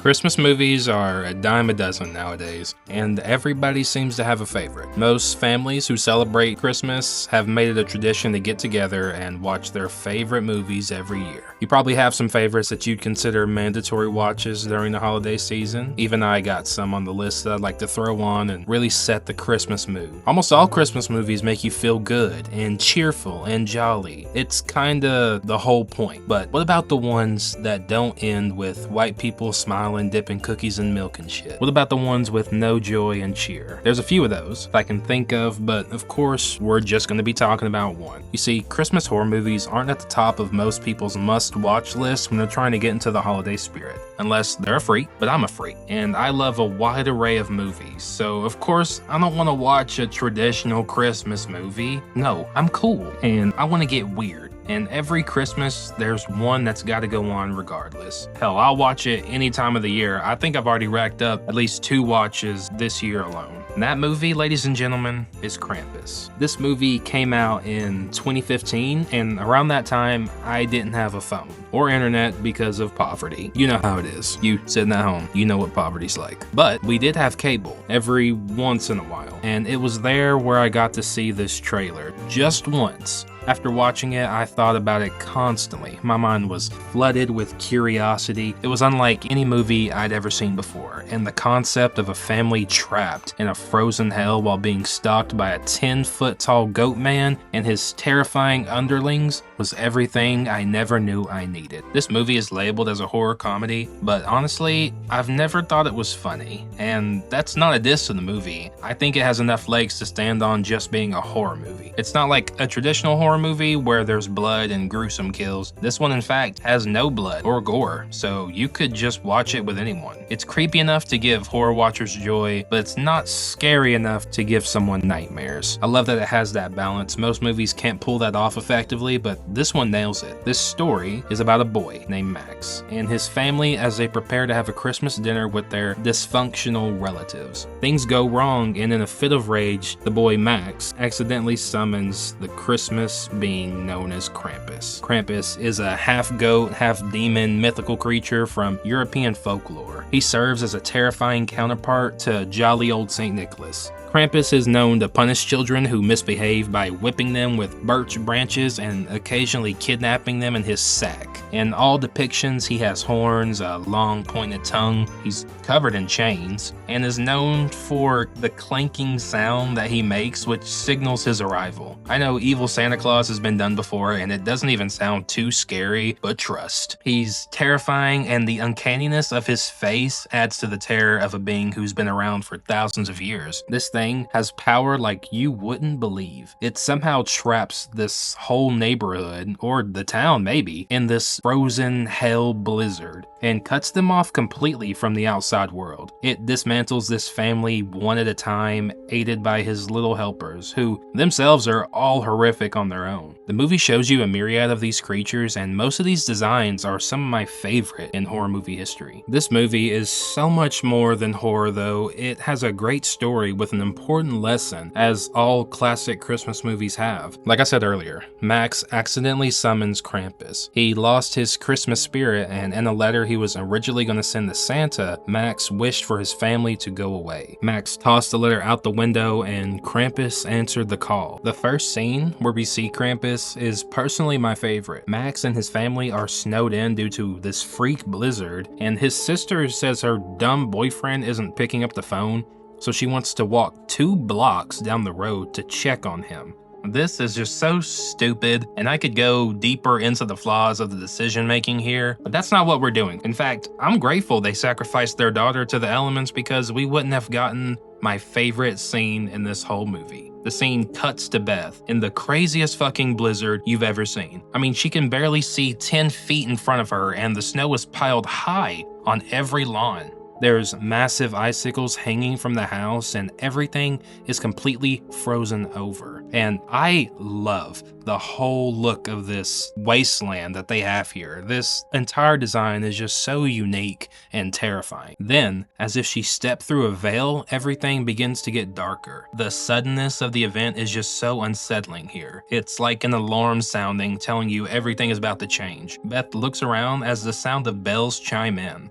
Christmas movies are a dime a dozen nowadays, and everybody seems to have a favorite. Most families who celebrate Christmas have made it a tradition to get together and watch their favorite movies every year. You probably have some favorites that you'd consider mandatory watches during the holiday season. Even I got some on the list that I'd like to throw on and really set the Christmas mood. Almost all Christmas movies make you feel good and cheerful and jolly. It's kinda the whole point. But what about the ones that don't end with white people smiling and dipping cookies in milk and shit? What about the ones with no joy and cheer? There's a few of those I can think of, but of course, we're just going to be talking about one. You see, Christmas horror movies aren't at the top of most people's must-watch lists when they're trying to get into the holiday spirit. Unless they're a freak, but I'm a freak, and I love a wide array of movies. So, of course, I don't want to watch a traditional Christmas movie. No, I'm cool, and I want to get weird. And every Christmas, there's one that's got to go on regardless. Hell, I'll watch it any time of the year. I think I've already racked up at least 2 watches this year alone. And that movie, ladies and gentlemen, is Krampus. This movie came out in 2015, and around that time, I didn't have a phone or internet because of poverty. You know how it is. You sitting at home, you know what poverty's like. But we did have cable every once in a while, and it was there where I got to see this trailer just once. After watching it, I thought about it constantly. My mind was flooded with curiosity. It was unlike any movie I'd ever seen before, and the concept of a family trapped in a frozen hell while being stalked by a 10-foot-tall goat man and his terrifying underlings was everything I never knew I needed. This movie is labeled as a horror comedy, but honestly, I've never thought it was funny, and that's not a diss to the movie. I think it has enough legs to stand on just being a horror movie. It's not like a traditional horror movie where there's blood and gruesome kills. This one, in fact, has no blood or gore, so you could just watch it with anyone. It's creepy enough to give horror watchers joy, but it's not scary enough to give someone nightmares. I love that it has that balance. Most movies can't pull that off effectively, but this one nails it. This story is about a boy named Max and his family as they prepare to have a Christmas dinner with their dysfunctional relatives. Things go wrong, and in a fit of rage, the boy Max accidentally summons the Christmas being known as Krampus. Krampus is a half-goat, half-demon mythical creature from European folklore. He serves as a terrifying counterpart to jolly old St. Nicholas. Krampus is known to punish children who misbehave by whipping them with birch branches and occasionally kidnapping them in his sack. In all depictions, he has horns, a long pointed tongue, he's covered in chains, and is known for the clanking sound that he makes, which signals his arrival. I know evil Santa Claus has been done before, and it doesn't even sound too scary, but trust. He's terrifying, and the uncanniness of his face adds to the terror of a being who's been around for thousands of years. This thing has power like you wouldn't believe. It somehow traps this whole neighborhood, or the town maybe, in this frozen hell blizzard and cuts them off completely from the outside world. It dismantles this family one at a time, aided by his little helpers, who themselves are all horrific on their own. The movie shows you a myriad of these creatures, and most of these designs are some of my favorite in horror movie history. This movie is so much more than horror though. It has a great story with an important lesson, as all classic Christmas movies have. Like I said earlier, Max accidentally summons Krampus. He lost his Christmas spirit, and in a letter he was originally going to send to Santa, Max wished for his family to go away. Max tossed the letter out the window, and Krampus answered the call. The first scene where we see Krampus is personally my favorite. Max and his family are snowed in due to this freak blizzard, and his sister says her dumb boyfriend isn't picking up the phone, so she wants to walk 2 blocks down the road to check on him. This is just so stupid, and I could go deeper into the flaws of the decision making here, but that's not what we're doing. In fact, I'm grateful they sacrificed their daughter to the elements, because we wouldn't have gotten my favorite scene in this whole movie. The scene cuts to Beth in the craziest fucking blizzard you've ever seen. I mean, she can barely see 10 feet in front of her, and the snow is piled high on every lawn. There's massive icicles hanging from the house, and everything is completely frozen over. And I love the whole look of this wasteland that they have here. This entire design is just so unique and terrifying. Then, as if she stepped through a veil, everything begins to get darker. The suddenness of the event is just so unsettling here. It's like an alarm sounding, telling you everything is about to change. Beth looks around as the sound of bells chime in.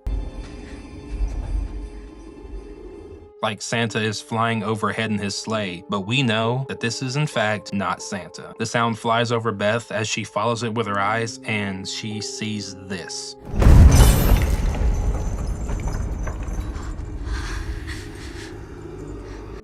like Santa is flying overhead in his sleigh, but we know that this is in fact not Santa. The sound flies over Beth as she follows it with her eyes, and she sees this.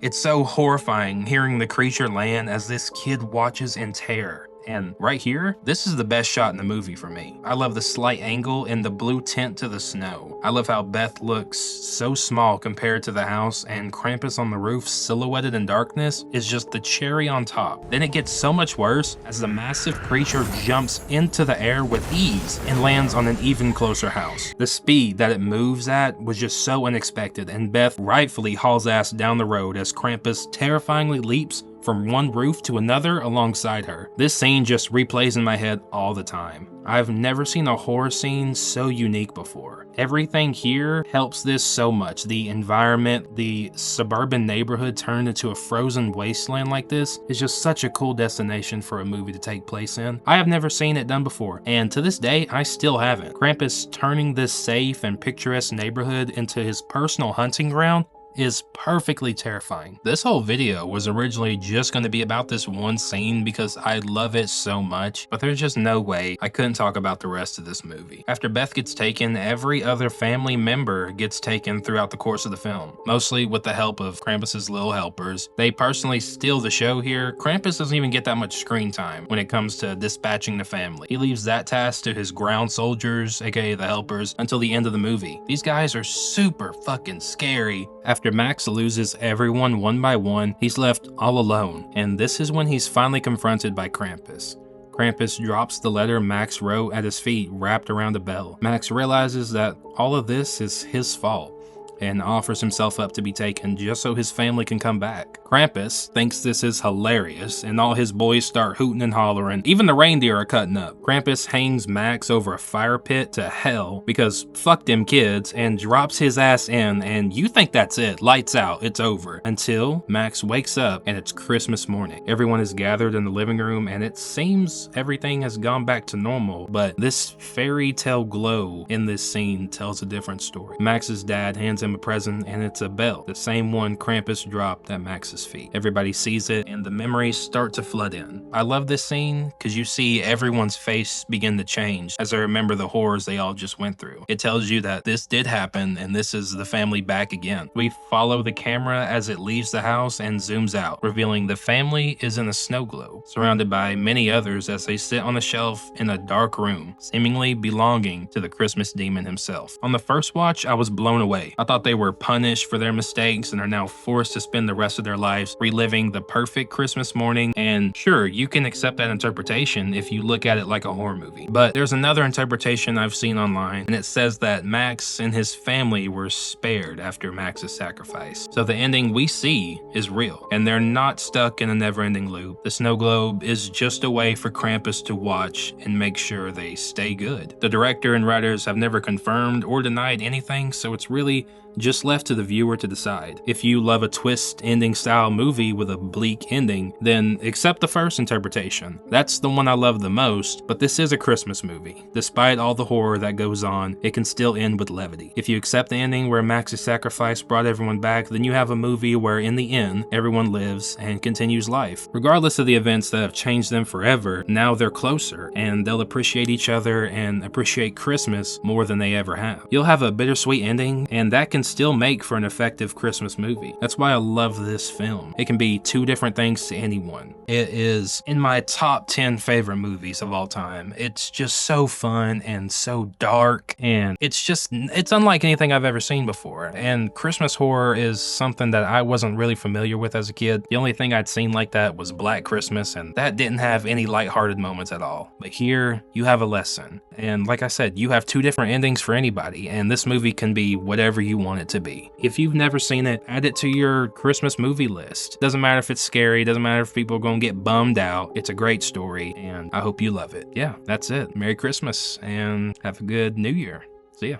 It's so horrifying hearing the creature land as this kid watches in terror. And right here, this is the best shot in the movie for me. I love the slight angle and the blue tint to the snow. I love how Beth looks so small compared to the house, and Krampus on the roof silhouetted in darkness is just the cherry on top. Then it gets so much worse as the massive creature jumps into the air with ease and lands on an even closer house. The speed that it moves at was just so unexpected, and Beth rightfully hauls ass down the road as Krampus terrifyingly leaps from one roof to another alongside her. This scene just replays in my head all the time. I've never seen a horror scene so unique before. Everything here helps this so much. The environment, the suburban neighborhood turned into a frozen wasteland like this is just such a cool destination for a movie to take place in. I have never seen it done before, and to this day, I still haven't. Krampus turning this safe and picturesque neighborhood into his personal hunting ground is perfectly terrifying. This whole video was originally just going to be about this one scene because I love it so much, but there's just no way I couldn't talk about the rest of this movie. After Beth gets taken, every other family member gets taken throughout the course of the film, mostly with the help of Krampus's little helpers. They personally steal the show here. Krampus doesn't even get that much screen time when it comes to dispatching the family. He leaves that task to his ground soldiers, aka the helpers, until the end of the movie. These guys are super fucking scary. After Max loses everyone one by one, he's left all alone, and this is when he's finally confronted by Krampus. Krampus drops the letter Max wrote at his feet wrapped around a bell. Max realizes that all of this is his fault and offers himself up to be taken just so his family can come back. Krampus thinks this is hilarious, and all his boys start hooting and hollering. Even the reindeer are cutting up. Krampus hangs Max over a fire pit to hell because fuck them kids, and drops his ass in, and you think that's it. Lights out, it's over. Until Max wakes up and it's Christmas morning. Everyone is gathered in the living room and it seems everything has gone back to normal, but this fairy tale glow in this scene tells a different story. Max's dad hands him a present, and it's a bell, the same one Krampus dropped at Max's feet. Everybody sees it and the memories start to flood in. I love this scene because you see everyone's face begin to change as they remember the horrors they all just went through. It tells you that this did happen and this is the family back again. We follow the camera as it leaves the house and zooms out, revealing the family is in a snow globe, surrounded by many others as they sit on a shelf in a dark room, seemingly belonging to the Christmas demon himself. On the first watch, I was blown away. I thought they were punished for their mistakes and are now forced to spend the rest of their lives reliving the perfect Christmas morning, and sure, you can accept that interpretation if you look at it like a horror movie. But there's another interpretation I've seen online, and it says that Max and his family were spared after Max's sacrifice. So the ending we see is real, and they're not stuck in a never-ending loop. The snow globe is just a way for Krampus to watch and make sure they stay good. The director and writers have never confirmed or denied anything, so it's really just left to the viewer to decide. If you love a twist ending style movie with a bleak ending, then accept the first interpretation. That's the one I love the most, but this is a Christmas movie. Despite all the horror that goes on, it can still end with levity. If you accept the ending where Max's sacrifice brought everyone back, then you have a movie where in the end, everyone lives and continues life. Regardless of the events that have changed them forever, now they're closer and they'll appreciate each other and appreciate Christmas more than they ever have. You'll have a bittersweet ending, and that can still make for an effective Christmas movie. That's why I love this film. It can be two different things to anyone. It is in my top 10 favorite movies of all time. It's just so fun and so dark, and it's unlike anything I've ever seen before. And Christmas horror is something that I wasn't really familiar with as a kid. The only thing I'd seen like that was Black Christmas, and that didn't have any lighthearted moments at all. But here, you have a lesson. And like I said, you have two different endings for anybody, and this movie can be whatever you want it to be. If you've never seen it, add it to your Christmas movie list. Doesn't matter if it's scary, doesn't matter if people are gonna get bummed out. It's a great story, and I hope you love it. Yeah, that's it. Merry Christmas, and have a good New Year. See ya.